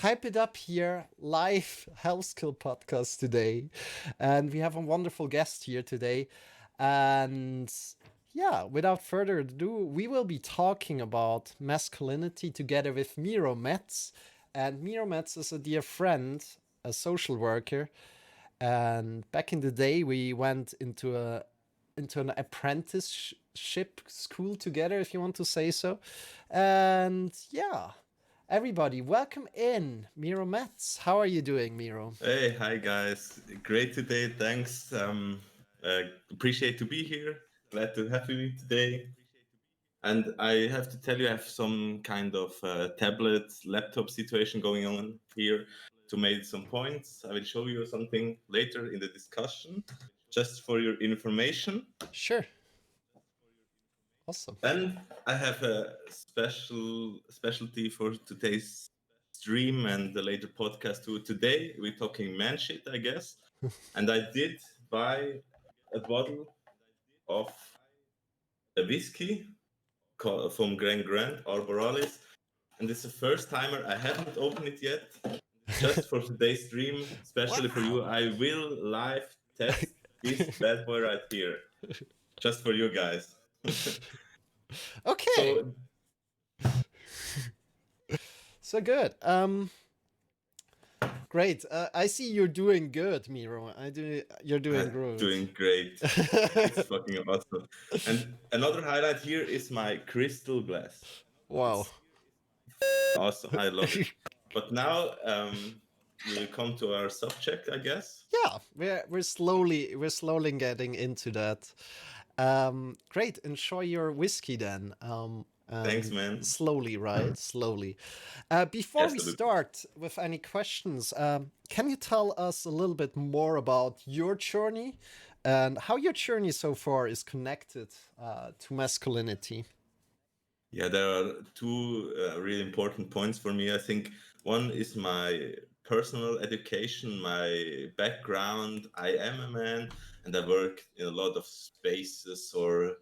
Hype It Up here, live health skill podcast today. And we have a wonderful guest here today. And yeah, without further ado, we will be talking about masculinity together with Miro Metz. And Miro Metz is a dear friend, a social worker. And back in the day, we went into an apprenticeship school together, if you want to say so. And yeah, everybody, welcome in Miro Metz. How are you doing, Miro? Hey, hi guys. Great today. Thanks. Appreciate to be here. Glad to have you today. And I have to tell you, I have some kind of tablet, laptop situation going on here to make some points. I will show you something later in the discussion, just for your information. Sure. Awesome. And I have a specialty for today's stream and the later podcast too. Today we're talking man shit, I guess. And I did buy a bottle of a whiskey from Grant Arboralis, and it's the first timer. I haven't opened it yet. Just for today's stream, especially for you, I will live test this bad boy right here, just for you guys. Okay. So good. Great. I see you're doing good, Miro. You're doing good. Doing great. It's fucking awesome. And another highlight here is my crystal glass. Wow. It's awesome. I love it. But now we'll come to our subject, I guess. Yeah, we're slowly getting into that. Great. Enjoy your whiskey then. Thanks, man. Slowly, right? Slowly. Before we start with any questions, can you tell us a little bit more about your journey and how your journey so far is connected to masculinity? Yeah, there are two really important points for me. I think one is my personal education, my background. I am a man and I work in a lot of spaces or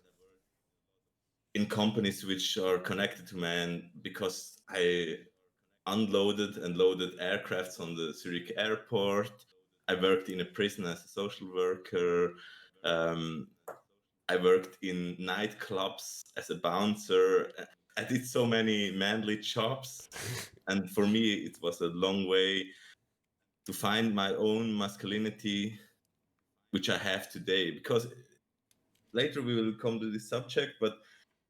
in companies which are connected to man because I unloaded and loaded aircrafts on the Zurich airport. I worked in a prison as a social worker. I worked in nightclubs as a bouncer. I did so many manly jobs. And for me, it was a long way to find my own masculinity, which I have today. Because later we will come to this subject, but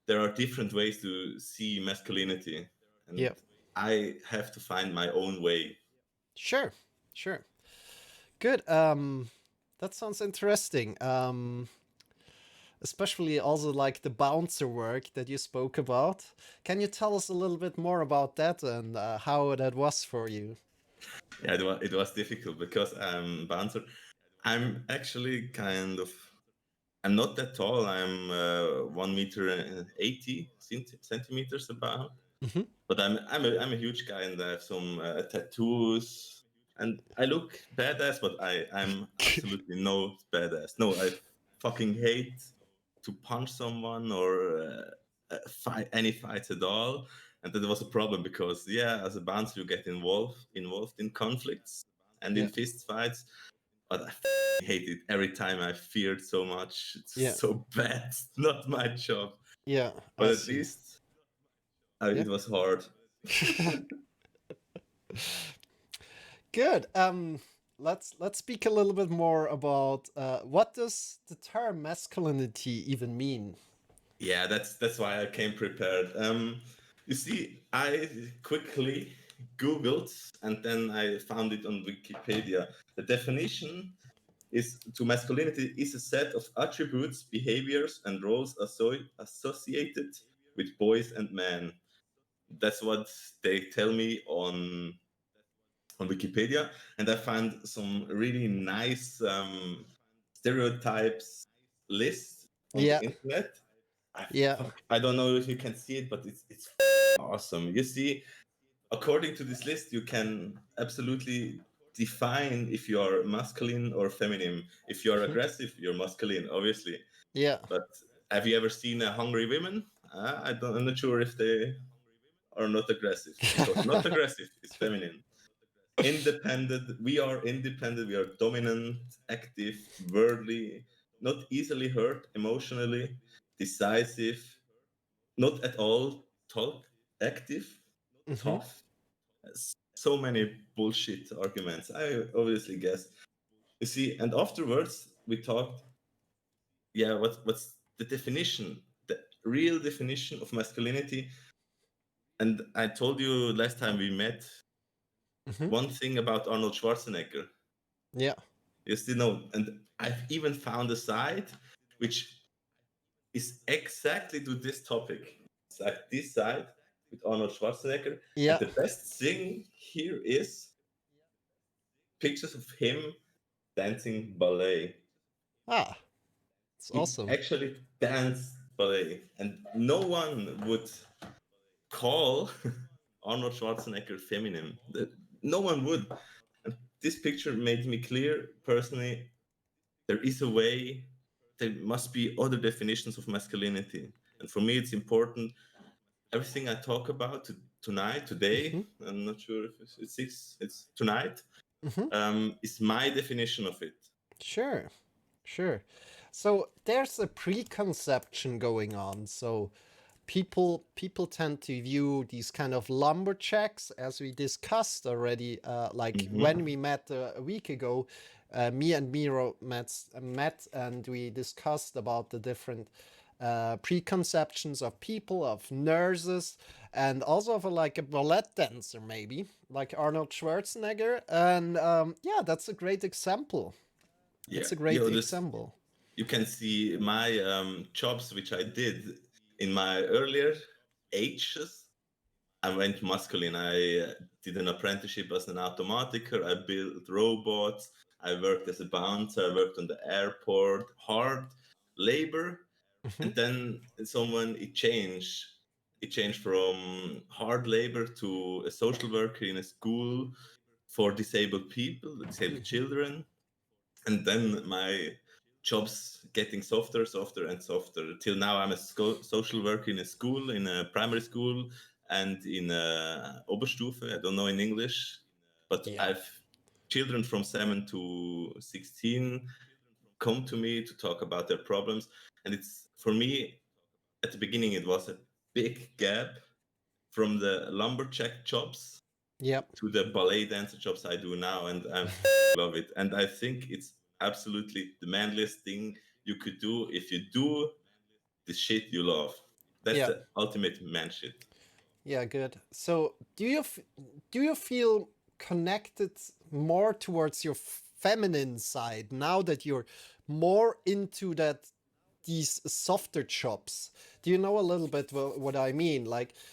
there are different ways to see masculinity. And I have to find my own way. Sure. Good. That sounds interesting. Especially also like the bouncer work that you spoke about. Can you tell us a little bit more about that and how that was for you? Yeah, it was difficult because I'm bouncer. I'm actually I'm not that tall. I'm 1 meter and 80 centimeters about. Mm-hmm. But I'm a huge guy and I have some tattoos. And I look badass, but I'm absolutely no badass. No, I fucking hate to punch someone or fight any fights at all. And that was a problem because, as a bouncer, you get involved in conflicts and in fist fights. But I hate it every time. I feared so much. It's so bad. It's not my job. Yeah, but at least it was hard. Good. Let's speak a little bit more about what does the term masculinity even mean? Yeah, that's why I came prepared. You see, I quickly Googled and then I found it on Wikipedia. The definition is to masculinity is a set of attributes, behaviors, and roles associated with boys and men. That's what they tell me on Wikipedia, and I found some really nice stereotypes lists on the internet. I don't know if you can see it, but it's awesome. You see, according to this list, you can absolutely define if you are masculine or feminine. If you're aggressive, you're masculine, obviously. Yeah. But have you ever seen a hungry woman? I'm not sure if they are not aggressive. Because not aggressive is feminine. independent. We are independent. We are dominant, active, worldly, not easily hurt emotionally, decisive, not at all talk, active, Hmm. tough. So many bullshit arguments. I obviously guess. You see, and afterwards we talked. Yeah, what's the definition? The real definition of masculinity. And I told you last time we met Hmm. one thing about Arnold Schwarzenegger. Yeah. You still know, and I've even found a site which is exactly to this topic. It's like this site with Arnold Schwarzenegger, and Yeah. the best thing here is pictures of him dancing ballet. Ah, it's He awesome. actually danced ballet, and no one would call Arnold Schwarzenegger feminine. No one would. And this picture made me clear personally there is a way, there must be other definitions of masculinity. And for me, it's important. Everything I talk about tonight, today, Hmm. I'm not sure if it's six, it's tonight, Hmm. is my definition of it. Sure. Sure. So there's a preconception going on. So people tend to view these kind of lumberjacks, as we discussed already, like when Hmm. we met a week ago. Me and Miro met and we discussed about the different preconceptions of people, of nurses, and also of like a ballet dancer, maybe like Arnold Schwarzenegger. And yeah, that's a great example. Yeah, It's a great this example. you can see my jobs which I did in my earlier ages. I went masculine. I did an apprenticeship as an automatiker. I built robots. I worked as a bouncer. I worked on the airport. Hard labor. Hmm. And then someone, it changed. It changed from hard labor to a social worker in a school for disabled people, disabled Hmm. children. And then my jobs getting softer and softer till now I'm a social worker in a school, in a primary school, and in a Oberstufe, I don't know in English, but Yeah. I've children from 7 to 16 come to me to talk about their problems. And it's, for me, at the beginning it was a big gap from the lumberjack jobs Yep. to the ballet dancer jobs I do now, and I love it. And I think it's absolutely the manliest thing you could do if you do the shit you love. That's Yeah. the ultimate man shit. Yeah. Good. So, do you feel connected more towards your feminine side now that you're more into that these softer chops? Do you know a little bit what I mean?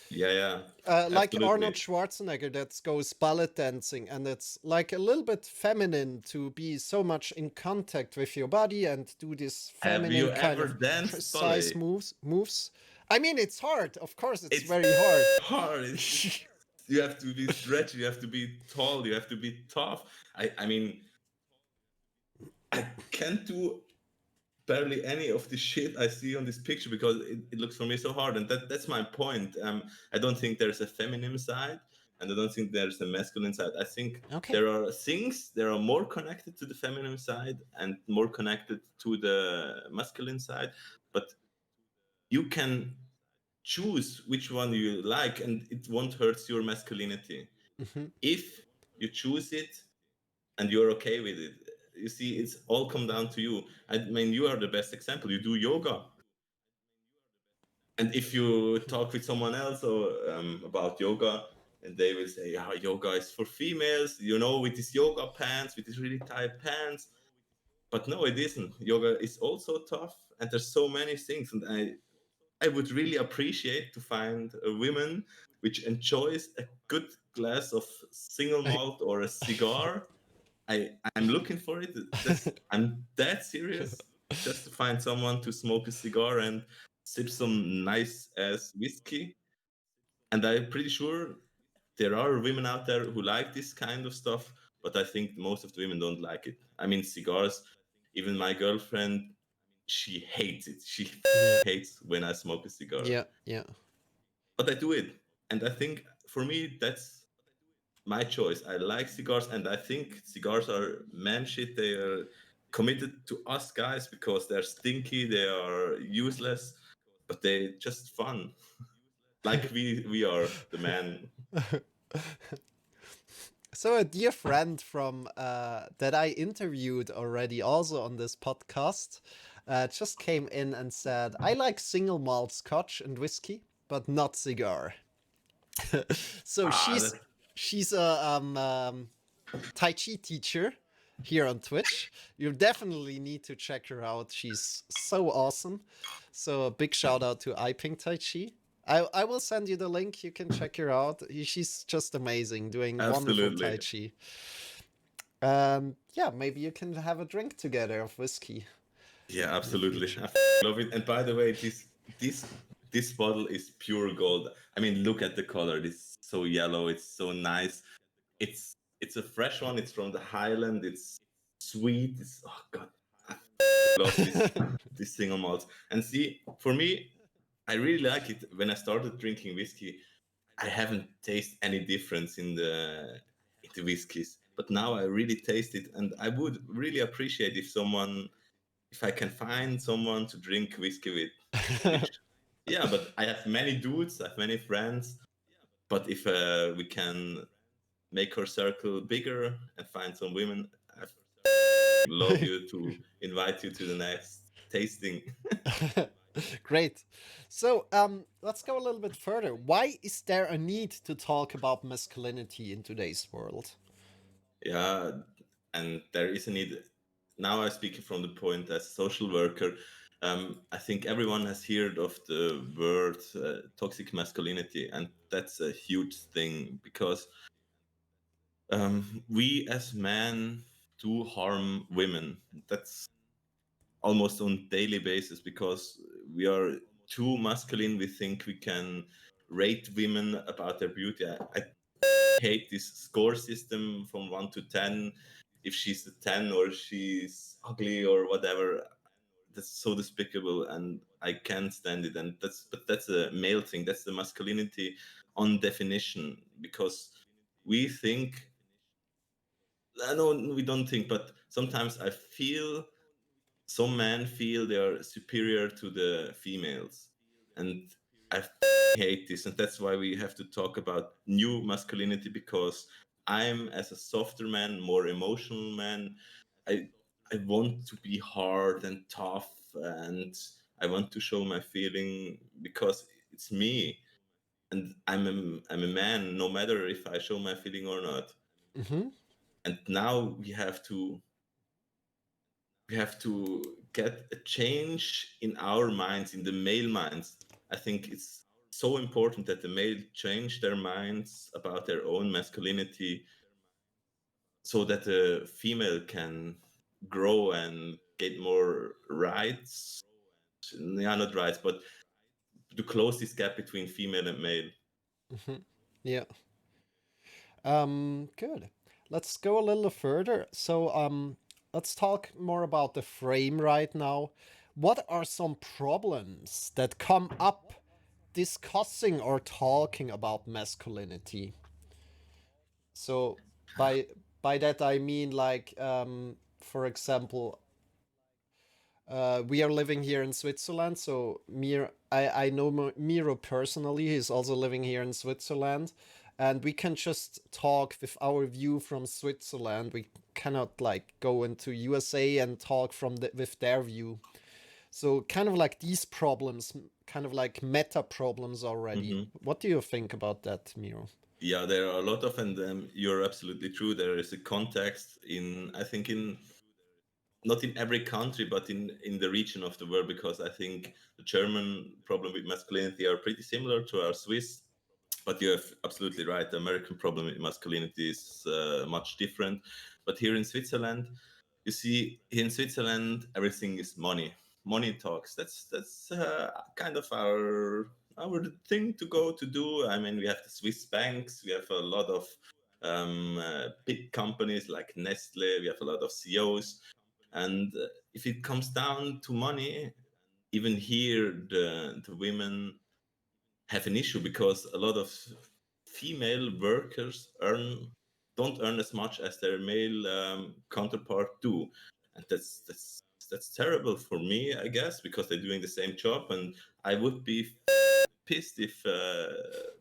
Yeah, yeah, Like Arnold absolutely. Schwarzenegger that goes ballet dancing, and it's like a little bit feminine to be so much in contact with your body and do this Have feminine you kind ever of danced precise ballet? moves. I mean, it's hard. Of course, it's It's very hard. hard. You have to be stretchy. You have to be tall. You have to be tough. I mean, I can't do barely any of the shit I see on this picture because it looks for me so hard, and that's my point. I don't think there's a feminine side, and I don't think there's a masculine side. I think Okay. there are things that are more connected to the feminine side and more connected to the masculine side, but you can choose which one you like, and it won't hurt your masculinity Hmm. if you choose it and you're okay with it. You see, it's all come down to you. I mean, you are the best example. You do yoga, and if you talk with someone else or about yoga, and they will say, "Yeah, yoga is for females," with these yoga pants, with these really tight pants. But no, it isn't. Yoga is also tough, and there's so many things. And I would really appreciate to find a woman which enjoys a good glass of single malt or a cigar. I'm looking for it. I'm that serious just to find someone to smoke a cigar and sip some nice ass whiskey. And I'm pretty sure there are women out there who like this kind of stuff, but I think most of the women don't like it. I mean, cigars. Even my girlfriend, she hates it. She Yeah. hates when I smoke a cigar, Yeah. Yeah. but I do it, and I think for me my choice. I like cigars, and I think cigars are man shit. They are committed to us guys because they're stinky, they are useless, but they just fun. Like we are the man. So a dear friend from that I interviewed already, also on this podcast, just came in and said, "I like single malt Scotch and whiskey, but not cigar." So Ah, she's a Tai Chi teacher here on Twitch. You definitely need to check her out. She's so awesome. So a big shout out to iPing Tai Chi. I will send you the link. You can check her out. She's just amazing, doing wonderful Tai absolutely. Chi. Yeah, maybe you can have a drink together of whiskey Yeah, in the absolutely. future. I love it. And by the way, this this bottle is pure gold. I mean, look at the color. It's so yellow. It's so nice. It's a fresh one. It's from the Highland. It's sweet. It's oh god, I love this single malt. And see, for me, I really like it. When I started drinking whiskey, I haven't tasted any difference in the whiskeys. But now I really taste it, and I would really appreciate if I can find someone to drink whiskey with. Which, yeah, but I have many dudes, I have many friends. But if we can make our circle bigger and find some women, I love you to invite you to the next tasting. Great. So, let's go a little bit further. Why is there a need to talk about masculinity in today's world? Yeah, and there is a need. Now I speak from the point as a social worker. I think everyone has heard of the word toxic masculinity, and that's a huge thing because we as men do harm women. That's almost on daily basis because we are too masculine. We think we can rate women about their beauty. I hate this score system from 1 to 10. If she's a 10 or she's ugly or whatever, that's so despicable and I can't stand it. And that's a male thing. That's the masculinity on definition because we think, no, we don't think, but sometimes I feel some men feel they are superior to the females, and I hate this, and that's why we have to talk about new masculinity because I'm as a softer man, more emotional man. I I want to be hard and tough, and I want to show my feeling because it's me, and I'm a man, no matter if I show my feeling or not. Mm-hmm. And now we have to get a change in our minds, in the male minds. I think it's so important that the male change their minds about their own masculinity so that the female can grow and get more rights. Yeah, not rights, but to close this gap between female and male. Mm-hmm. Yeah. Good. Let's go a little further. So, let's talk more about the frame right now. What are some problems that come up discussing or talking about masculinity? So, by by that I mean like, for example, we are living here in Switzerland, so I know Miro personally. He's also living here in Switzerland, and we can just talk with our view from Switzerland. We cannot like go into USA and talk from with their view. So kind of like these problems, kind of like meta problems already. Mhm. What do you think about that, Miro? Yeah, there are a lot of, and you're absolutely true. There is a context in, I think, in not in every country, but in the region of the world, because I think the German problem with masculinity are pretty similar to our Swiss. But you're absolutely right. The American problem with masculinity is much different. But here in Switzerland, you see, here in Switzerland, everything is money. Money talks. That's kind of our thing to go to do. I mean, we have the Swiss banks. We have a lot of big companies like Nestle. We have a lot of CEOs. And if it comes down to money, even here the women have an issue because a lot of female workers don't earn as much as their male counterpart do, and that's terrible for me, I guess, because they're doing the same job, and I would be pissed if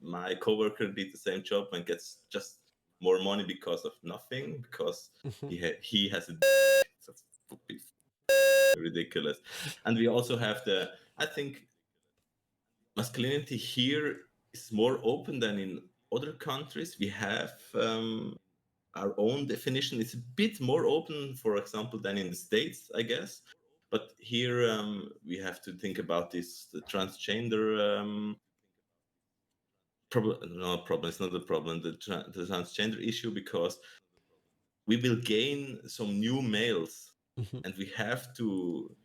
my coworker did the same job and gets just more money because of nothing, because Mhm. he has a so would be ridiculous. And we also have I think masculinity here is more open than in other countries. We have our own definition. It's a bit more open, for example, than in the States, I guess. But here we have to think about this the transgender problem. No problem. It's not a problem. The transgender issue, because we will gain some new males, Mhm. and we have to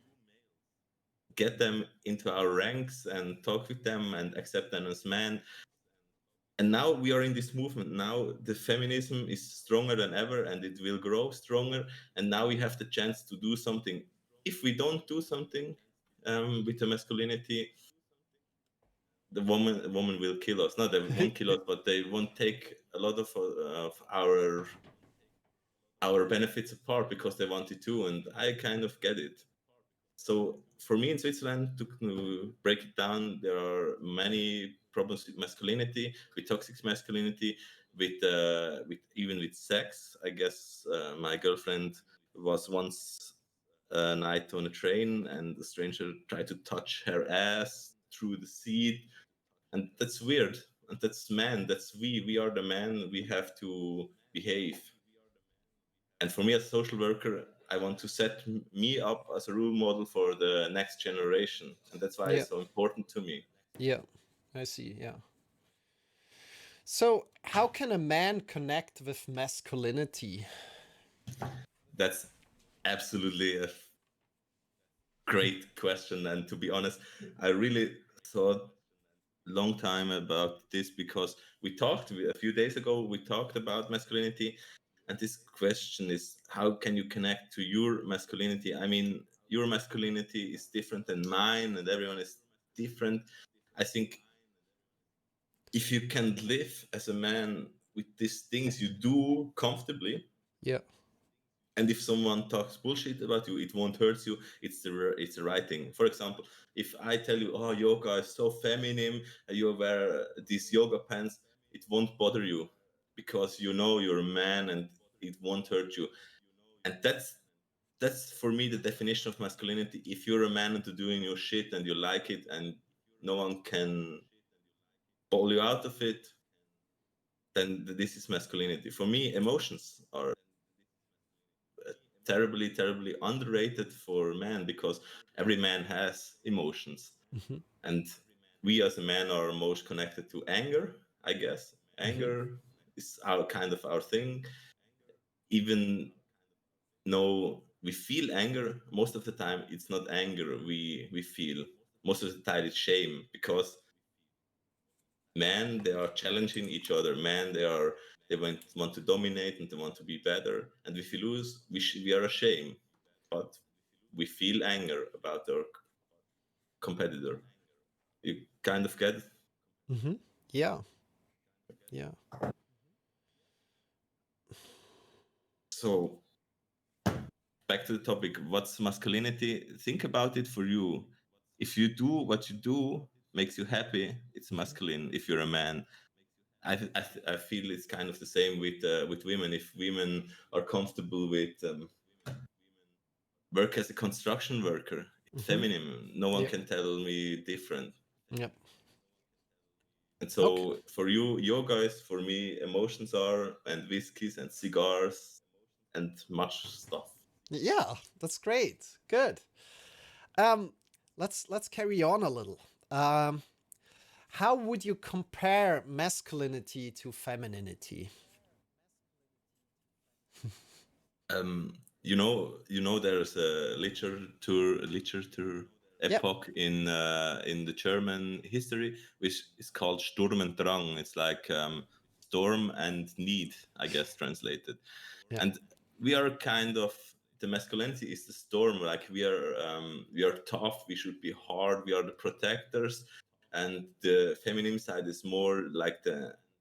get them into our ranks and talk with them and accept them as men. And now we are in this movement. Now the feminism is stronger than ever, and it will grow stronger. And now we have the chance to do something. If we don't do something with the masculinity, the woman will kill us. Not they won't kill us, but they won't take a lot of our benefits apart because they wanted to. And I kind of get it. So for me in Switzerland, to break it down, there are many problems with masculinity, with toxic masculinity, with even with sex. I guess my girlfriend was once a night on a train, and a stranger tried to touch her ass through the seat, and that's weird. And that's man. That's we. We are the man. We have to behave. And for me as a social worker, I want to set me up as a role model for the next generation, and that's why Yeah. it's so important to me. Yeah. I see. Yeah. So, how can a man connect with masculinity? That's absolutely a great question, and to be honest, I really thought long time about this, because we talked a few days ago, we talked about masculinity, and this question is, how can you connect to your masculinity? I mean, your masculinity is different than mine, and everyone is different. I think if you can live as a man with these things you do comfortably, Yeah. and if someone talks bullshit about you, it won't hurt you. It's the right thing. For example, if I tell you, oh, yoga is so feminine, and you wear these yoga pants, it won't bother you, because you know you're a man, and it won't hurt you. And that's for me the definition of masculinity. If you're a man and doing your shit and you like it, and no one can pull you out of it, then this is masculinity. For me, emotions are terribly, terribly underrated for men, because every man has emotions. Hmm. And we as a man are most connected to anger, I guess. Hmm. Anger is our kind of our thing. Even though we feel anger, most of the time it's not anger we feel. Most of the time it's shame, because men, they are challenging each other. Men, they want to dominate, and they want to be better. And if we lose, we are ashamed, but we feel anger about our competitor. You kind of get it? Hmm. Yeah. Yeah. So back to the topic, what's masculinity? Think about it for you. If you do what you do makes you happy, it's Hmm. masculine. If you're a man, I feel it's kind of the same with women. If women are comfortable with work as a construction worker, it's Hmm. feminine. No one Yeah. can tell me different. Yep. And Okay. so for you, yoga is for me emotions are, and whiskeys and cigars and much stuff. Yeah, that's great. Good. Um, let's carry on a little. Um, how would you compare masculinity to femininity? There's a literature Yep. epoch in the German history, which is called Sturm und Drang. It's like storm and need, I guess, translated. Yeah. And we are kind of, the masculinity is the storm. Like we are tough. We should be hard. We are the protectors, and the feminine side is more like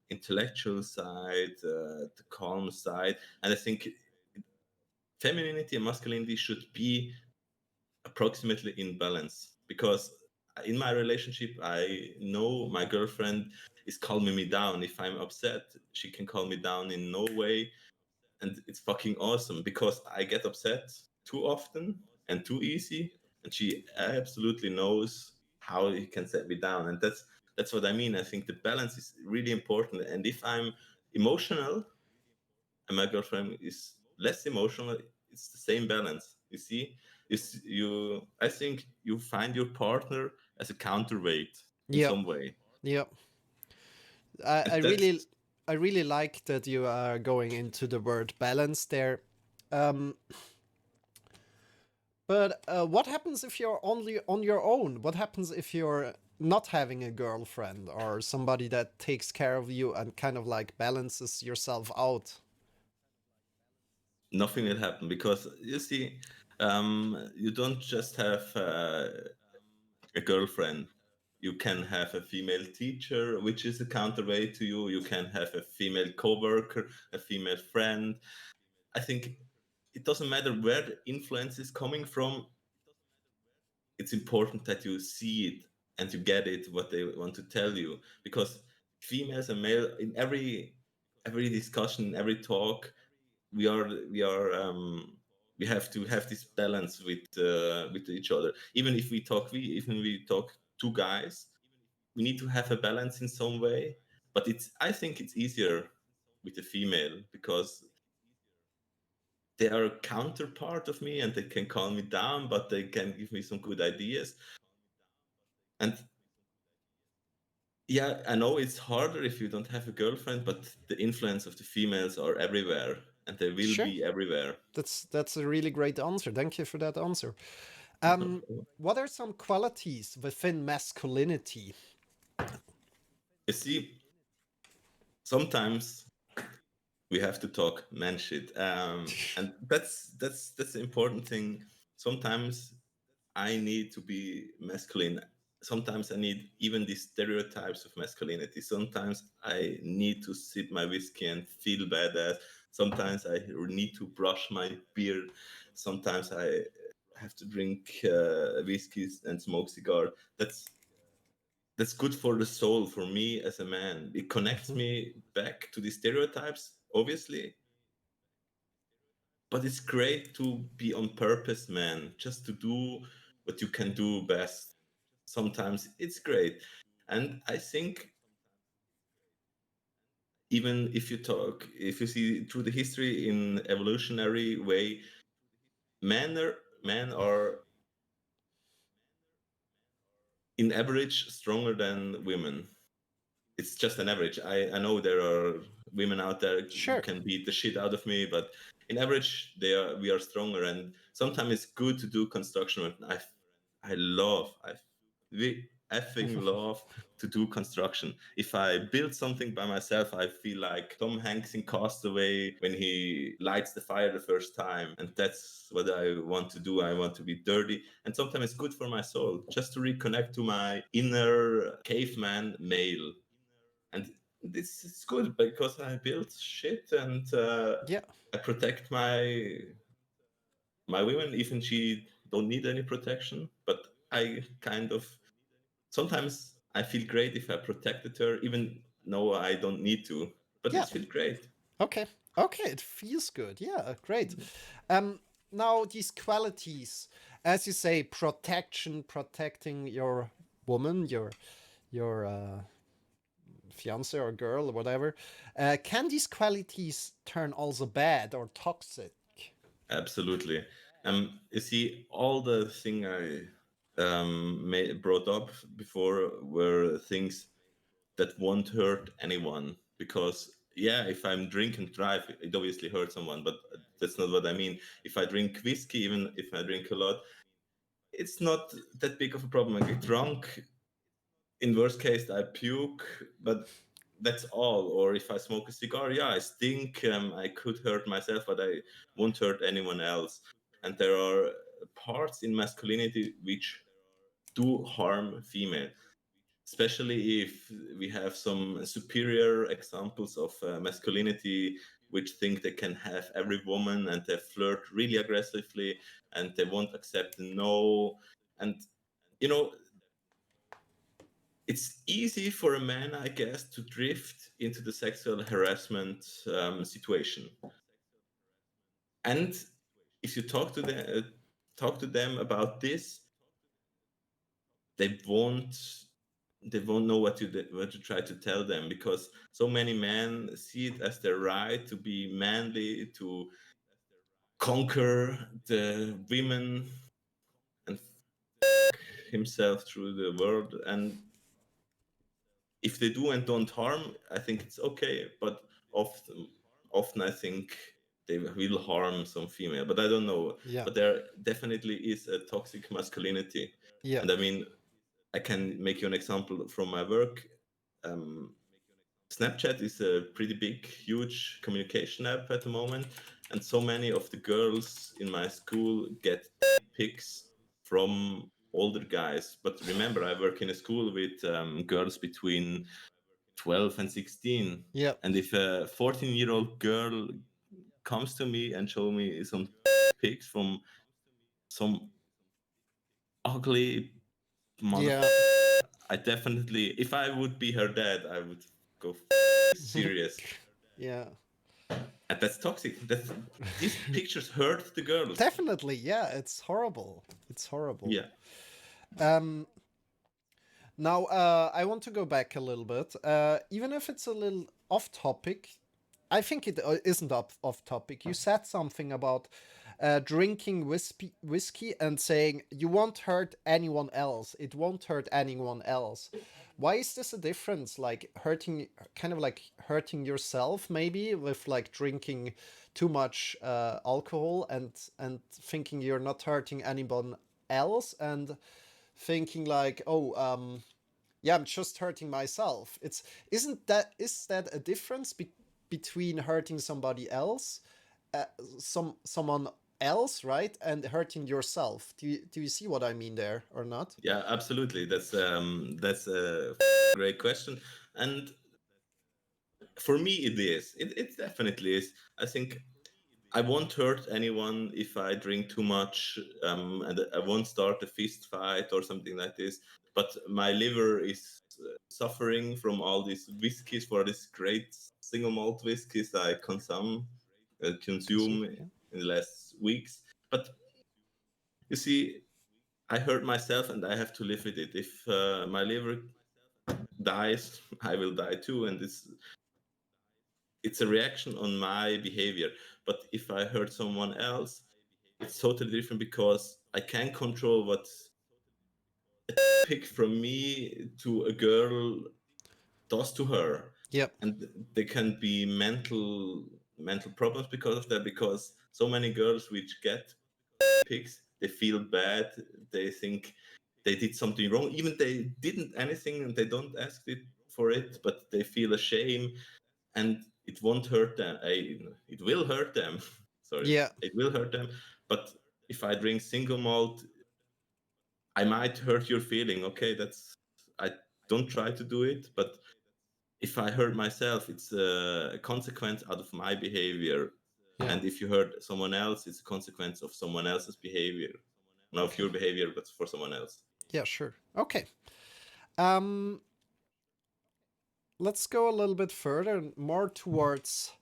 intellectual side, the calm side. And I think femininity and masculinity should be approximately in balance, because in my relationship I know my girlfriend is calming me down. If I'm upset, she can calm me down in no way, and it's fucking awesome because I get upset too often and too easy, and she absolutely knows how he can set me down. And that's what I mean. I think the balance is really important, and if I'm emotional and my girlfriend is less emotional, it's the same balance. You see, I think you find your partner as a counterweight in Yep. some way, Yep. I, and I really that's I really like that you are going into the word balance there. Um, but what happens if you're only on your own? What happens if you're not having a girlfriend or somebody that takes care of you and kind of like balances yourself out? nothing will happen, because you see, you don't just have a girlfriend. You can have a female teacher, which is a counterweight to you. You can have a female coworker, a female friend. I think it doesn't matter where the influence is coming from. It's important that you see it and you get it, what they want to tell you, because females and male, in every discussion, every talk, we are we are we have to have this balance with each other. Even we talk two guys, we need to have a balance in some way. But I think it's easier with a female, because they are a counterpart of me and they can calm me down, but they can give me some good ideas. And yeah, I know it's harder if you don't have a girlfriend, but the influence of the females are everywhere, and they will Sure. be everywhere. That's a really great answer. Thank you for that answer. You What are some qualities within masculinity? see, sometimes we have to talk man shit, and that's the important thing. Sometimes I need to be masculine. Sometimes I need even these stereotypes of masculinity. Sometimes I need to sip my whiskey and feel badass. Sometimes I need to brush my beard. Sometimes I have to drink whiskeys and smoke cigar. That's good for the soul, for me as a man. It connects Mhm. me back to the stereotypes, obviously, but it's great to be on purpose, man, just to do what you can do best. Sometimes it's great. And I think, even if you see through the history in evolutionary way, men are in average stronger than women. It's just an average. I know there are women out there who Sure. can beat the shit out of me, but in average, we are stronger. And sometimes it's good to do construction. We effing love to do construction. If I build something by myself, I feel like Tom Hanks in Castaway when he lights the fire the first time. And that's what I want to do. I want to be dirty. And sometimes it's good for my soul just to reconnect to my inner caveman male. And this is good because I build shit, and Yeah. I protect my women, even she don't need any protection. But I kind of sometimes I feel great if I protected her, even though I don't need to. But Yeah. it feels great. Okay. Okay, it feels good. Yeah, great. Um, Now these qualities, as you say, protection, protecting your woman, your fiance or girl or whatever. Can these qualities turn also bad or toxic? Absolutely. You see, all the thing I brought up before were things that won't hurt anyone, because yeah, if I'm drink and drive, it obviously hurts someone, but that's not what I mean. If I drink whiskey, even if I drink a lot, it's not that big of a problem. I get drunk, in worst case I puke, but that's all. Or if I smoke a cigar, yeah, I stink, I could hurt myself, but I won't hurt anyone else. And there are parts in masculinity which do harm female. especially if we have some superior examples of masculinity which think they can have every woman, and they flirt really aggressively, and they won't accept no. And you know, it's easy for a man, I guess, to drift into the sexual harassment situation. And if you talk to them about this, they won't they won't know what to try to tell them, because so many men see it as their right to be manly, to conquer the women and himself through the world. And if they do and don't harm, I think it's okay. But often I think they will harm some female. But I don't know. Yeah. But there definitely is a toxic masculinity. Yeah. And I mean, I can make you an example from my work. Snapchat is a pretty big, huge communication app at the moment, and so many of the girls in my school get pics from older guys. But remember, I work in a school with girls between 12 and 16. Yeah. And if a 14-year-old girl comes to me and show me some pics from some ugly mother, Yeah. I definitely, if I would be her dad, I would go serious. Yeah. And that's toxic. These pictures hurt the girls. Definitely. Yeah. It's horrible. It's horrible. Yeah. Um, Now, I want to go back a little bit. Even if it's a little off topic, I think it isn't off topic. You said something about drinking whiskey and saying you won't hurt anyone else. It won't hurt anyone else. Why is this a difference? Like hurting, kind of like hurting yourself, maybe with like drinking too much alcohol and thinking you're not hurting anyone else, and thinking like, oh, yeah, I'm just hurting myself. It's isn't that is that a difference between hurting somebody else, uh, someone else, right, and hurting yourself? Do you see what I mean there or not? Yeah, absolutely. That's a great question. And for me it is. It definitely is. I think I won't hurt anyone if I drink too much, and I won't start a fist fight or something like this. But my liver is suffering from all these whiskeys, for these great single malt whiskeys I consume Consume, in yeah. the last weeks. But you see, I hurt myself, and I have to live with it. If my liver dies, I will die too, and it's a reaction on my behavior. But if I hurt someone else, it's totally different, because I can control what a pick from me to a girl does to her. Yep. And there can be mental problems because of that, because so many girls which get picks, they feel bad, they think they did something wrong, even they didn't anything and they don't ask it for it, but they feel ashamed. And it won't hurt them. It will hurt them. Sorry, Yeah. it will hurt them. But if I drink single malt, I might hurt your feeling. Okay, I don't try to do it, but if I hurt myself, it's a consequence out of my behavior. Yeah. And if you hurt someone else, it's a consequence of someone else's behavior, not of Okay. your behavior, but for someone else. Yeah, sure. Okay. Um, let's go a little bit further, more towards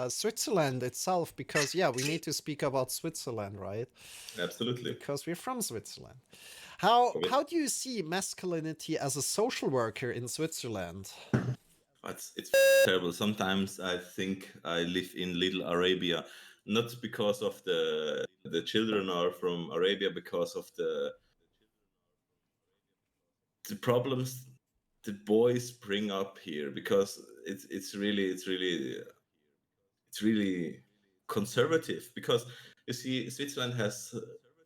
Switzerland itself, because yeah, we need to speak about Switzerland, right? Absolutely. Because we're from Switzerland. How do you see masculinity as a social worker in Switzerland? It's terrible. Sometimes I think I live in Little Arabia, not because of the children are from Arabia, because of the problems the boys bring up here, because it's really conservative. Because you see, Switzerland has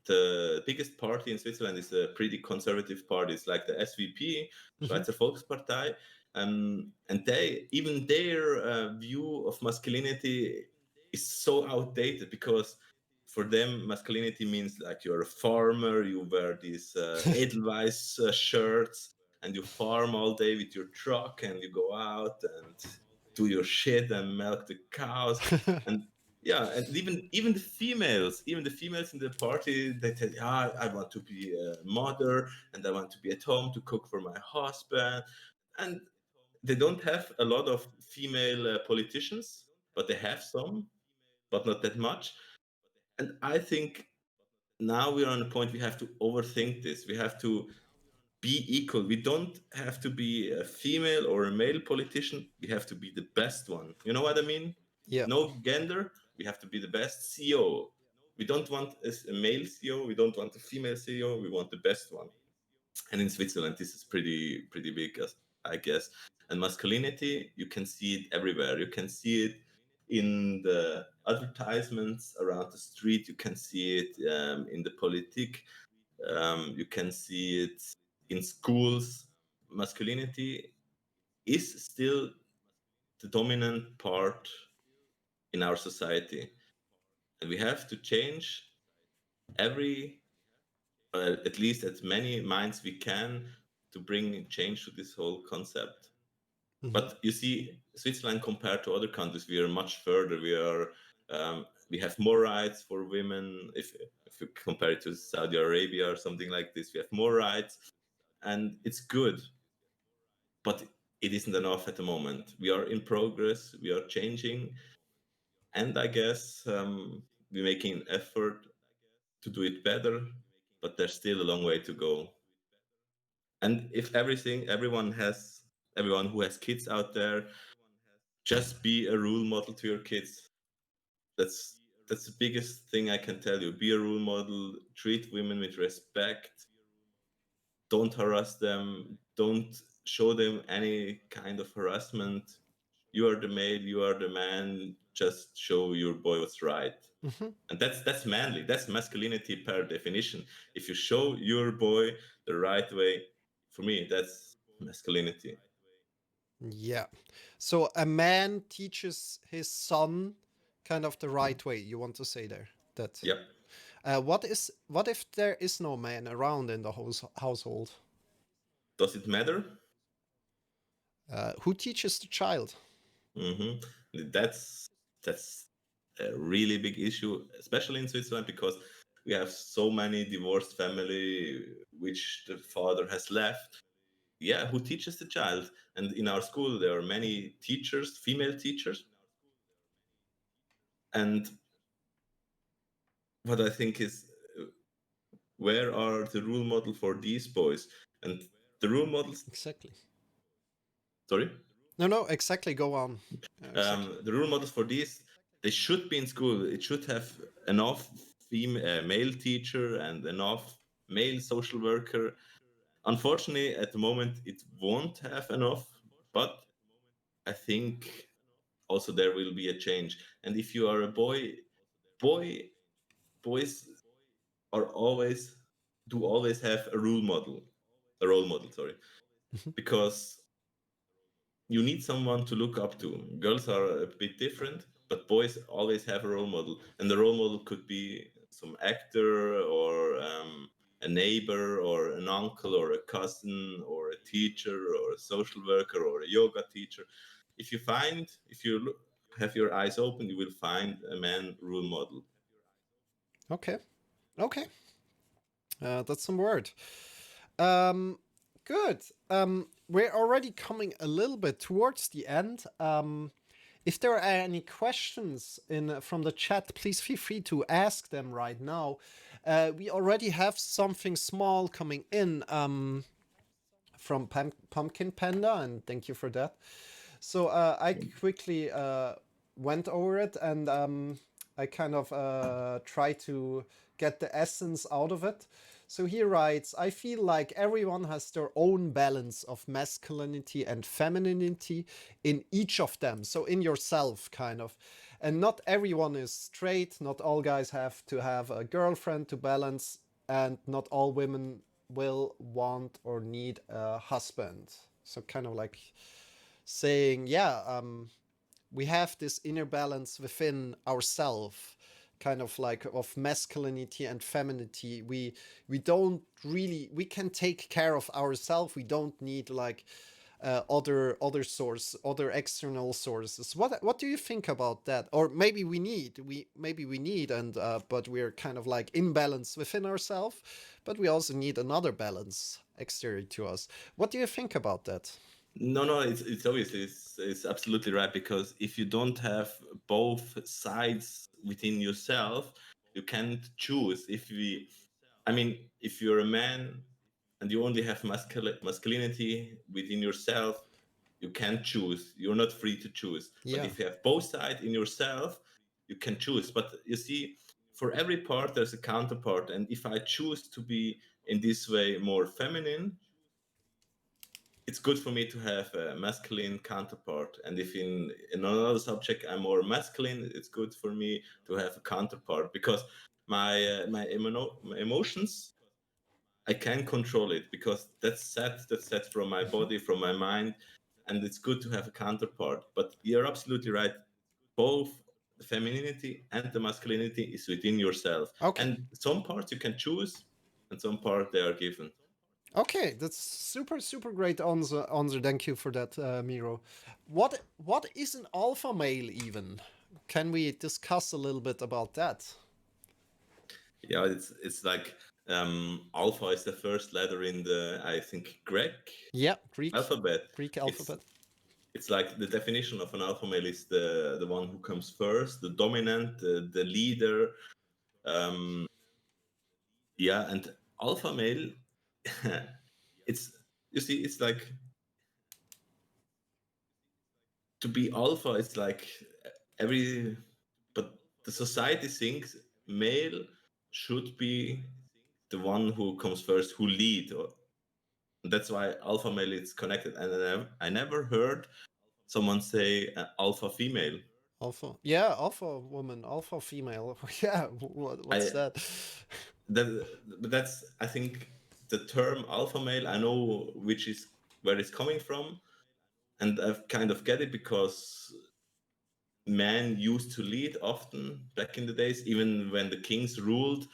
the biggest party in Switzerland is a pretty conservative party. It's like the SVP, Mm-hmm. Schweizer Volkspartei, and their view of masculinity is so outdated, because for them masculinity means like you're a farmer, you wear these Edelweiss shirts, and you farm all day with your truck, and you go out and do your shit and milk the cows. And yeah, and even the females in the party, they tell you, I want to be a mother, and I want to be at home to cook for my husband. And they don't have a lot of female politicians, but they have some, but not that much. And I think now we're on a point we have to overthink this. We have to be equal. We don't have to be a female or a male politician. We have to be the best one. You know what I mean? Yeah. No gender. We have to be the best CEO. We don't want a male CEO. We don't want a female CEO. We want the best one. And in Switzerland, this is pretty big, I guess. And masculinity, you can see it everywhere. You can see it in the advertisements around the street. You can see it in the politique. You can see it in schools. Masculinity is still the dominant part in our society, and we have to change every, at least as many minds we can, to bring change to this whole concept. Mhm. But you see, Switzerland compared to other countries, we are much further. We have more rights for women. If you compare it to Saudi Arabia or something like this, we have more rights, and it's good. But it isn't enough at the moment. We are in progress. We are changing, and I guess we're making an effort to do it better. But there's still a long way to go. And if everyone who has kids out there, just be a role model to your kids. That's the biggest thing I can tell you. Be a role model, treat women with respect, don't harass them, don't show them any kind of harassment. You are the male, you are the man, just show your boy what's right. Mhm. And that's manly, that's masculinity per definition. If you show your boy the right way, for me, that's masculinity. Yeah. So a man teaches his son kind of the right way. You want to say there that Yep. what if there is no man around in the household? Does it matter? Who teaches the child? hmm that's a really big issue, especially in Switzerland, because we have so many divorced family which the father has left. Yeah, who teaches the child? And in our school, there are many teachers, female teachers, and what I think is, where are the role model for these boys? And the role models, Exactly. sorry, No, no, exactly. Go on. Exactly. the role models for these, they should be in school. It should have enough male teacher and enough male social worker. Unfortunately, at the moment, it won't have enough, but I think also there will be a change. And if you are a boy boys are always do always have a role model, sorry, Mhm. because you need someone to look up to. Girls are a bit different, but boys always have a role model, and the role model could be some actor or a neighbor or an uncle or a cousin or a teacher or a social worker or a yoga teacher. If you have your eyes open, you will find a man role model. Okay. Okay. That's some word. Um, good. We're already coming a little bit towards the end. If there are any questions in from the chat, please feel free to ask them right now. We already have something small coming in from Pumpkin Panda, and thank you for that. So I quickly went over it, and I kind of try to get the essence out of it. So he writes, I feel like everyone has their own balance of masculinity and femininity in each of them. So in yourself, kind of. And not everyone is straight. Not all guys have to have a girlfriend to balance. And not all women will want or need a husband. So kind of like saying, yeah, we have this inner balance within ourselves, kind of like of masculinity and femininity. We don't really, we can take care of ourselves. We don't need like other external sources. What do you think about that? Or maybe we need, and but we're kind of like imbalanced within ourselves, but we also need another balance exterior to us. What do you think about that? No, no, it's obviously it's absolutely right, because if you don't have both sides within yourself, you can't choose. I mean, if you're a man and you only have masculinity within yourself, you can't choose. You're not free to choose. But Yeah. if you have both sides in yourself, you can choose. But you see, for every part, there's a counterpart. And if I choose to be in this way more feminine, it's good for me to have a masculine counterpart. And if in another subject I'm more masculine, it's good for me to have a counterpart, because my emotions, I can control it, because that's set from my Mhm. body, from my mind, and it's good to have a counterpart. But you're absolutely right. Both the femininity and the masculinity is within yourself, Okay. and some parts you can choose, and some parts they are given. Okay, that's super great answer. Thank you for that, Miro. What is an alpha male even? Can we discuss a little bit about that? Yeah, it's like alpha is the first letter in the, I think, Greek Yeah, Greek alphabet. Greek It's alphabet. it's like the definition of an alpha male is the one who comes first, the dominant, the leader. Um, yeah, and alpha male, it's, you see, it's like, to be alpha. It's like every, but the society thinks male should be the one who comes first, who lead, or that's why alpha male is connected. And I never heard someone say alpha female. Alpha. Yeah, alpha woman, alpha female. Yeah, what's I that? that but that's, I think, the term alpha male. I know which is where it's coming from, and I've kind of get it, because men used to lead often back in the days, even when the kings ruled,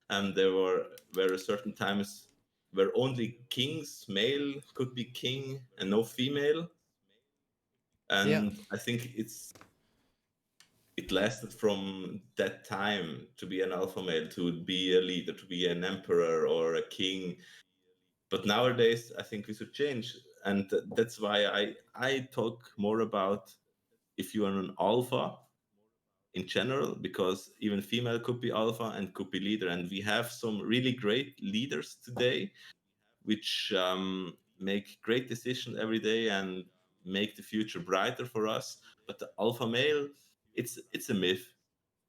and there were certain times where only kings male could be king and no female. Yeah. And I think it lasted from that time to be an alpha male, to be a leader, to be an emperor or a king. But nowadays, I think we should change, and that's why I talk more about if you are an alpha in general, because even female could be alpha and could be leader, and we have some really great leaders today, which make great decisions every day and make the future brighter for us. But the alpha male, it's a myth.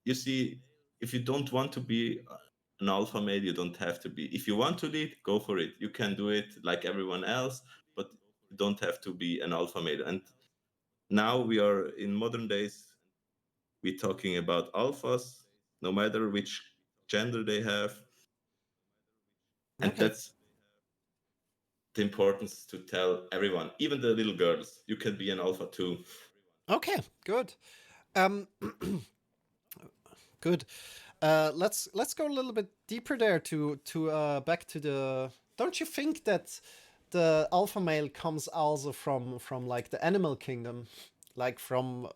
You see, if you don't want to be an alpha male, you don't have to be. If you want to lead, go for it. You can do it like everyone else, but you don't have to be an alpha male. And now we are in modern days, we're talking about alphas, no matter which gender they have. And Okay. that's the importance to tell everyone, even the little girls, you can be an alpha too. Okay. Good. Um. Good. Let's go a little bit deeper there to back to the. Don't you think that the alpha male comes also from like the animal kingdom, like from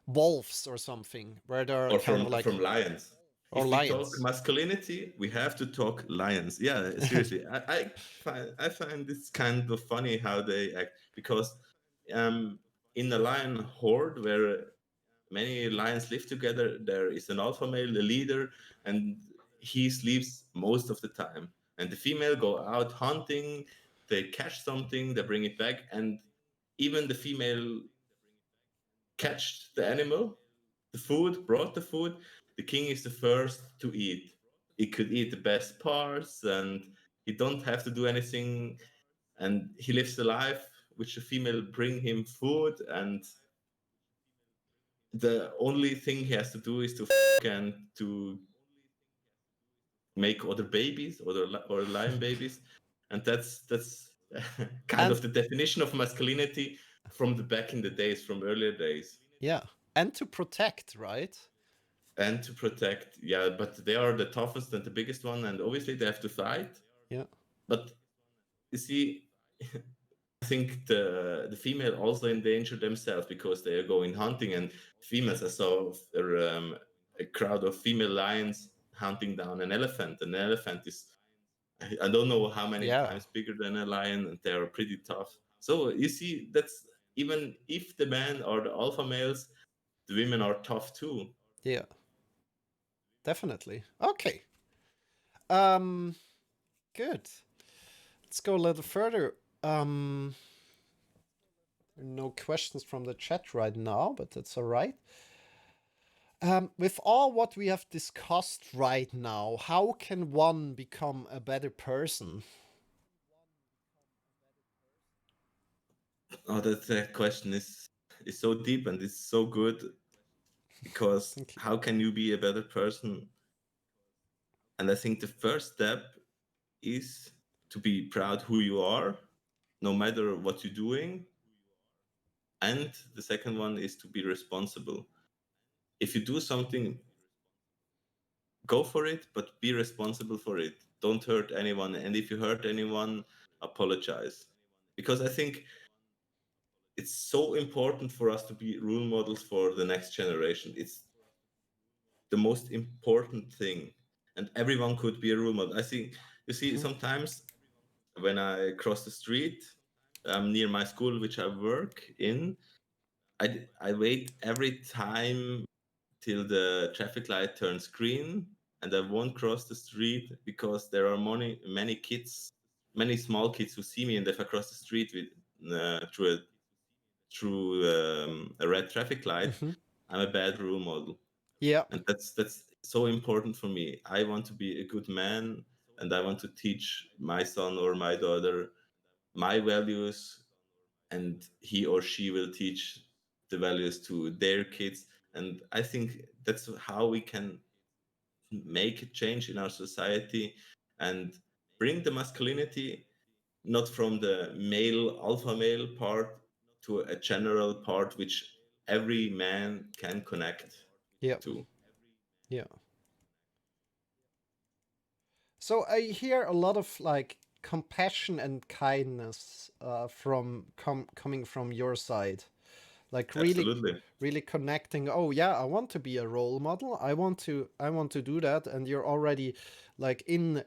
wolves or something, where they're Or kind of like, from lions. or If we talk lions. masculinity, we have to talk lions. Yeah, seriously, I find this kind of funny how they act, because um, in a lion horde where many lions live together, there is an alpha male, the leader, and he sleeps most of the time. And the female go out hunting, they catch something, they bring it back, and even the female catch the animal, the food, brought the food. The king is the first to eat. He could eat the best parts, and he don't have to do anything. And he lives the life which the female bring him food, and the only thing he has to do is to and to make other babies, or lion babies. And that's kind And of the definition of masculinity from the back in the days, from earlier days. yeah, and to protect, right? and to protect. Yeah, but they are the toughest and the biggest one, and obviously they have to fight. Yeah. But you see, I think the female also endanger themselves because they are going hunting, and females. I saw a crowd of female lions hunting down an elephant. An elephant is, I don't know how many Yeah. times bigger than a lion, and they are pretty tough. So you see, that's even if the men are the alpha males, the women are tough too. Yeah. Definitely. Okay. Um. Good. Let's go a little further. Um. No questions from the chat right now, but that's all right. With all what we have discussed right now, how can one become a better person? Oh, that question is so deep and it's so good because Thank you. how can you be a better person? And I think the first step is to be proud who you are, no matter what you're doing. And the second one is to be responsible. If you do something, go for it, but be responsible for it. Don't hurt anyone. And if you hurt anyone, apologize. Because I think it's so important for us to be role models for the next generation. It's the most important thing. And everyone could be a role model. I think, you see, Mhm. sometimes when I cross the street near my school, which I work in, I wait every time till the traffic light turns green, and I won't cross the street because there are many kids, many small kids who see me, and if I cross the street with through a red traffic light, Mhm. I'm a bad role model, Yeah. and that's so important for me. I want to be a good man, and I want to teach my son or my daughter my values, and he or she will teach the values to their kids. And I think that's how we can make a change in our society and bring the masculinity not from the male alpha male part to a general part which every man can connect Yeah. to. Yeah. So I hear a lot of like compassion and kindness coming from your side. Like Absolutely. really connecting. Oh yeah, I want to be a role model. I want to do that, and you're already like in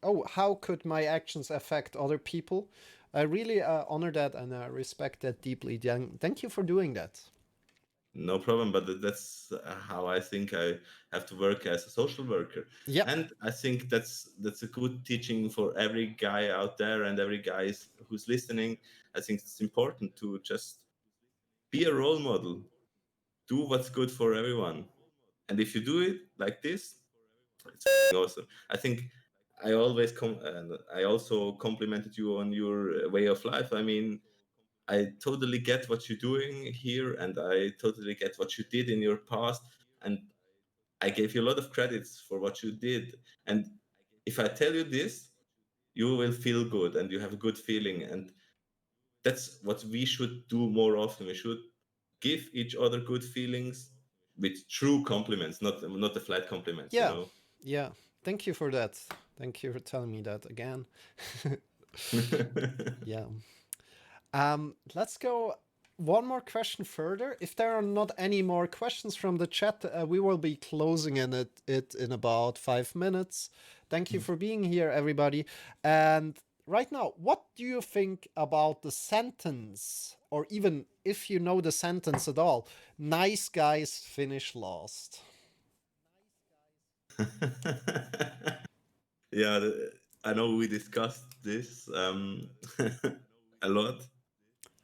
oh, how could my actions affect other people? I really honor that and respect that deeply. Thank you for doing that. No problem, but that's how I think I have to work as a social worker. Yep. And I think that's a good teaching for every guy out there and every guy who's listening. I think it's important to just be a role model, do what's good for everyone. And if you do it like this, it's awesome. I think I always and I also complimented you on your way of life. I mean, I totally get what you're doing here, and I totally get what you did in your past. And I gave you a lot of credits for what you did. And if I tell you this, you will feel good and you have a good feeling. And that's what we should do more often. We should give each other good feelings with true compliments, not the flat compliments, you Yeah. know. Yeah. Thank you for that. Thank you for telling me that again. Yeah. Let's go one more question further. If there are not any more questions from the chat, we will be closing it in about 5 minutes. Thank you for being here, everybody. And right now, what do you think about the sentence, or even if you know the sentence at all? Nice guys finish last. Yeah, I know we discussed this a lot,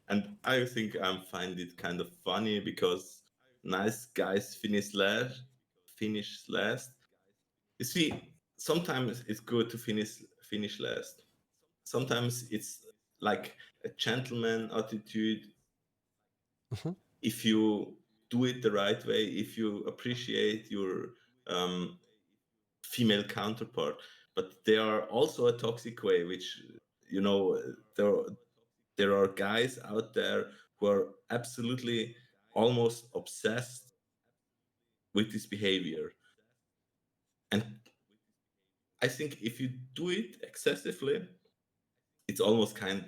and I think I find it kind of funny because nice guys finish last. You see, sometimes it's good to finish last. Sometimes it's like a gentleman attitude Mhm. if you do it the right way, if you appreciate your um, female counterpart. But there are also a toxic way, which you know there are guys out there who are absolutely almost obsessed with this behavior. And I think if you do it excessively, it's almost kind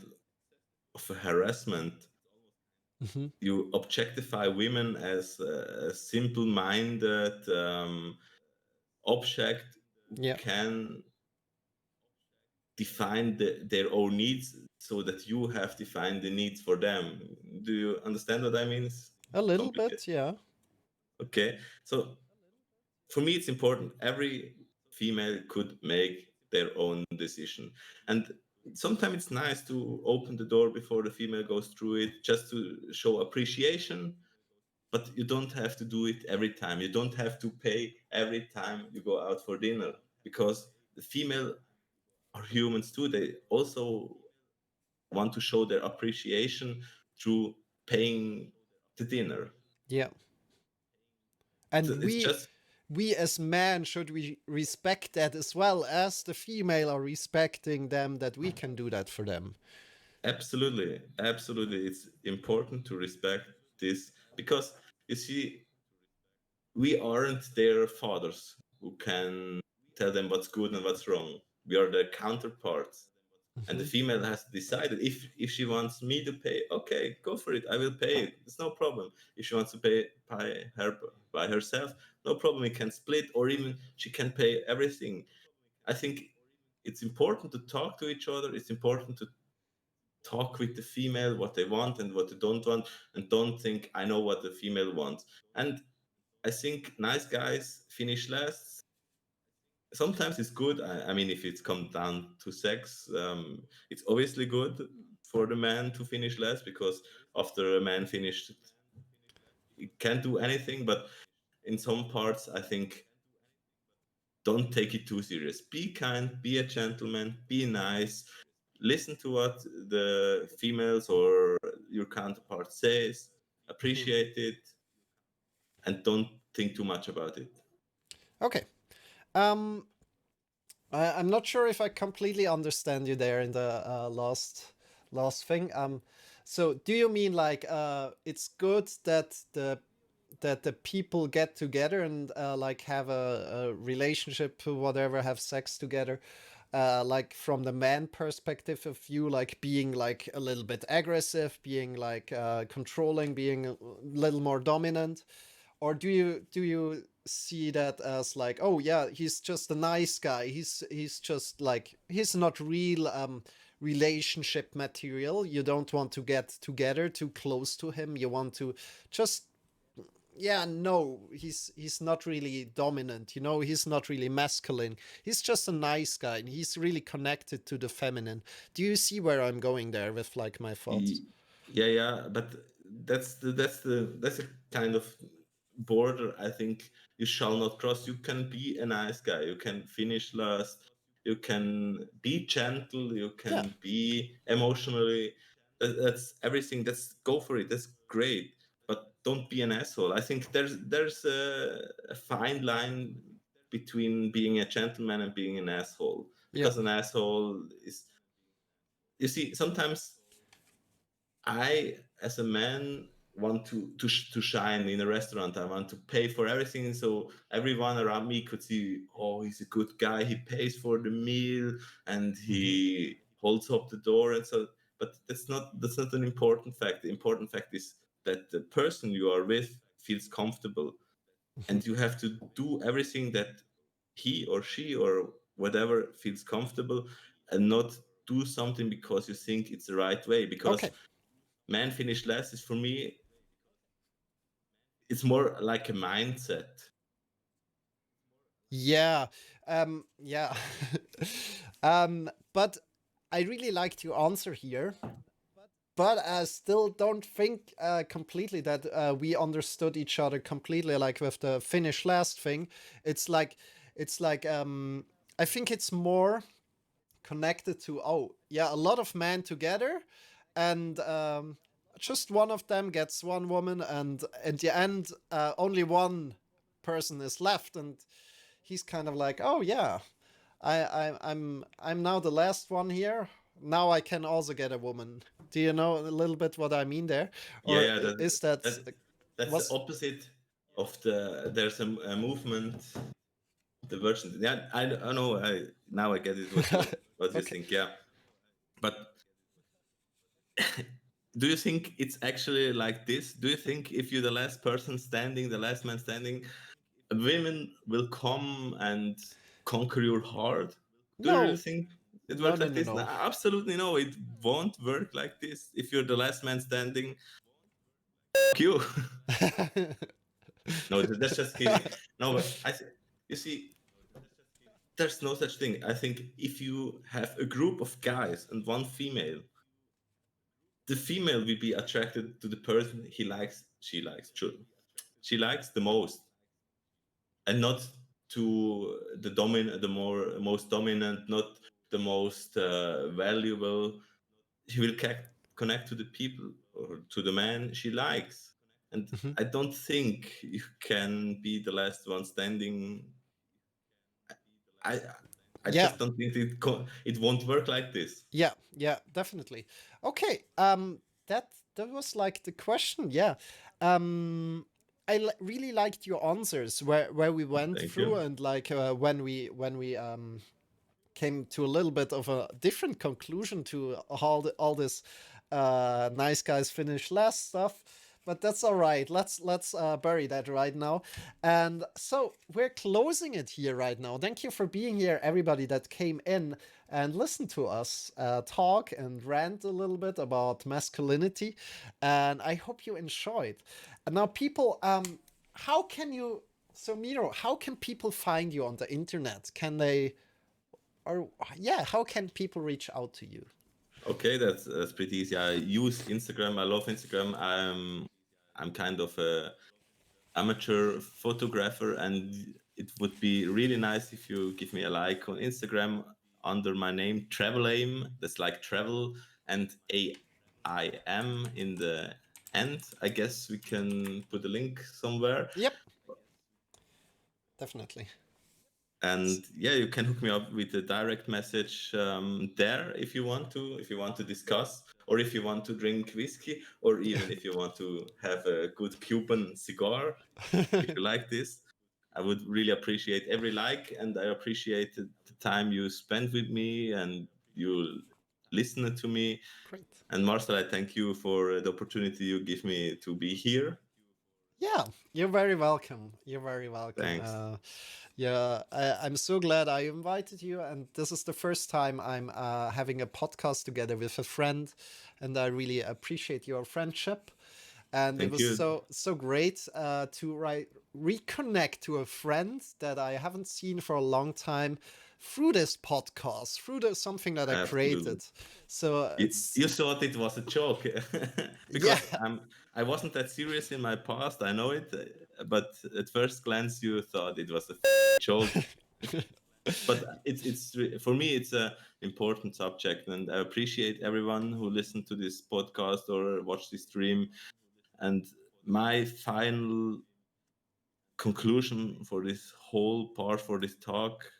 of a harassment. Hmm. You objectify women as a simple-minded object who Yeah, can define their own needs, so that you have defined the needs for them. Do you understand what I mean? It's a little complicated. bit. Yeah. Okay, so for me, it's important. Every female could make their own decision, and sometimes it's nice to open the door before the female goes through it, just to show appreciation. But you don't have to do it every time. You don't have to pay every time you go out for dinner, because the female are humans too. They also want to show their appreciation through paying the dinner. Yeah. So And it's just we as men should we respect that as well as the female are respecting them that we can do that for them. absolutely, absolutely. It's important to respect this, because you see, we aren't their fathers who can tell them what's good and what's wrong. We are their counterparts. And the Hmm. female has decided, if she wants me to pay, okay, go for it, I will pay it, it's no problem. If she wants to pay by herself, no problem, we can split, or even she can pay everything. I think it's important to talk to each other. It's important to talk with the female what they want and what they don't want, and don't think I know what the female wants. And I think nice guys finish last. Sometimes it's good. I mean, if it's come down to sex, it's obviously good for the man to finish last, because after a man finished, he can't do anything. But in some parts, I think, don't take it too serious. Be kind, be a gentleman, be nice. Listen to what the females or your counterpart says. Hmm. Appreciate it, and don't think too much about it. Okay. Um, I'm not sure if I completely understand you there in the last thing. So do you mean like it's good that the people get together and like have a relationship or whatever, have sex together, like from the man perspective of you, like being like a little bit aggressive, being like controlling, being a little more dominant, or do you see that as like, oh yeah, he's just a nice guy, he's just like, he's not real relationship material, you don't want to get together too close to him, you want to just, yeah, no, he's not really dominant, he's not really masculine, he's just a nice guy and he's really connected to the feminine. Do you see where I'm going there with like my thoughts? Y- Yeah, yeah, but that's a kind of border. I think you shall not cross. You can be a nice guy. You can finish last. You can be gentle. You Yeah. can be emotionally. That's everything. That's go for it. That's great. But don't be an asshole. I think there's a fine line between being a gentleman and being an asshole. Yeah. Because an asshole is, you see, sometimes I, as a man, want to shine in a restaurant. I want to pay for everything, so everyone around me could see, oh, he's a good guy. He pays for the meal and Hmm. he holds up the door, and so. But that's not an important fact. The important fact is that the person you are with feels comfortable, Hmm. and you have to do everything that he or she or whatever feels comfortable, and not do something because you think it's the right way. Because Okay. man finish last is, for me, it's more like a mindset. Yeah. Yeah. But I really liked your answer here, but I still don't think completely that we understood each other completely. Like with the finish last thing, it's like, it's like I think it's more connected to, oh yeah, a lot of men together, and just one of them gets one woman, and at the end only one person is left, and he's kind of like, oh yeah, I'm now the last one here. Now I can also get a woman. Do you know a little bit what I mean there? Yeah, Or yeah. is that That that's the was opposite. of there's a movement, the version. Yeah, I don't know. Now I get it. What you Okay. think? Yeah, but do you think it's actually like this? Do you think if you're the last person standing, the last man standing, women will come and conquer your heart? Do you really No, think it no, works no, like no, this? No, no. absolutely no. It won't work like this. If you're the last man standing, you. No, that's just kidding. No, but you see, there's no such thing. I think if you have a group of guys and one female, the female will be attracted to the person he likes, she likes the most, and not to the most dominant, not the most valuable. He will connect to the people or to the man she likes, and Mhm. I don't think you can be the last one standing. I I Yeah, just don't think it won't work like this. yeah, yeah, definitely. Okay, that was like the question. Yeah, I really liked your answers where we went Thank through, you. and like when we came to a little bit of a different conclusion to all this nice guys finish last stuff. But that's all right. Let's bury that right now. And so we're closing it here right now. Thank you for being here, everybody that came in and listened to us talk and rant a little bit about masculinity. And I hope you enjoyed. And now, people, how can you? So, Miro, how can people find you on the internet? Can they or yeah, how can people reach out to you? Okay, that's pretty easy. I use Instagram. I love Instagram. I'm kind of a amateur photographer, and it would be really nice if you give me a like on Instagram under my name Travel Aim. That's like travel and AIM in the end. I guess we can put a link somewhere. Yep, definitely. And yeah, you can hook me up with a direct message there if you want to discuss, or if you want to drink whiskey, or even if you want to have a good Cuban cigar. If you like this, I would really appreciate every like, and I appreciate the time you spend with me and you listen to me. Great. And Marcel, I thank you for the opportunity you give me to be here. Yeah, you're very welcome. You're very welcome. Thanks. Yeah, I'm so glad I invited you, and this is the first time I'm having a podcast together with a friend, and I really appreciate your friendship. And it Thank was you. so great to reconnect to a friend that I haven't seen for a long time through this podcast, through something that I Absolutely. created. So it's You thought it was a joke yeah. because I wasn't that serious in my past. I know it, but at first glance you thought it was a joke. But for me it's a important subject, and I appreciate everyone who listened to this podcast or watched this stream. And my final conclusion for this whole part, for this talk,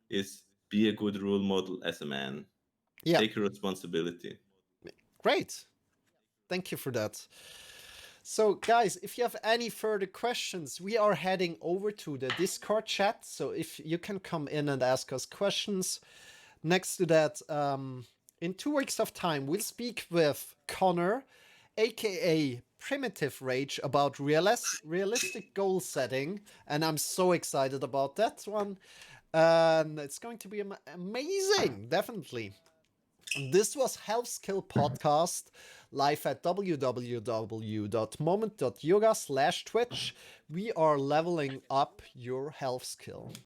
is be a good role model as a man. Yeah, Take your responsibility. great. Thank you for that. So, guys, if you have any further questions, we are heading over to the Discord chat. So, if you can come in and ask us questions. Next to that, in 2 weeks of time, we'll speak with Connor, aka Primitive Rage, about realistic goal setting. And I'm so excited about that one. And it's going to be amazing, definitely. This was Health Skill Podcast live at www.moment.yoga/Twitch. We are leveling up your health skill.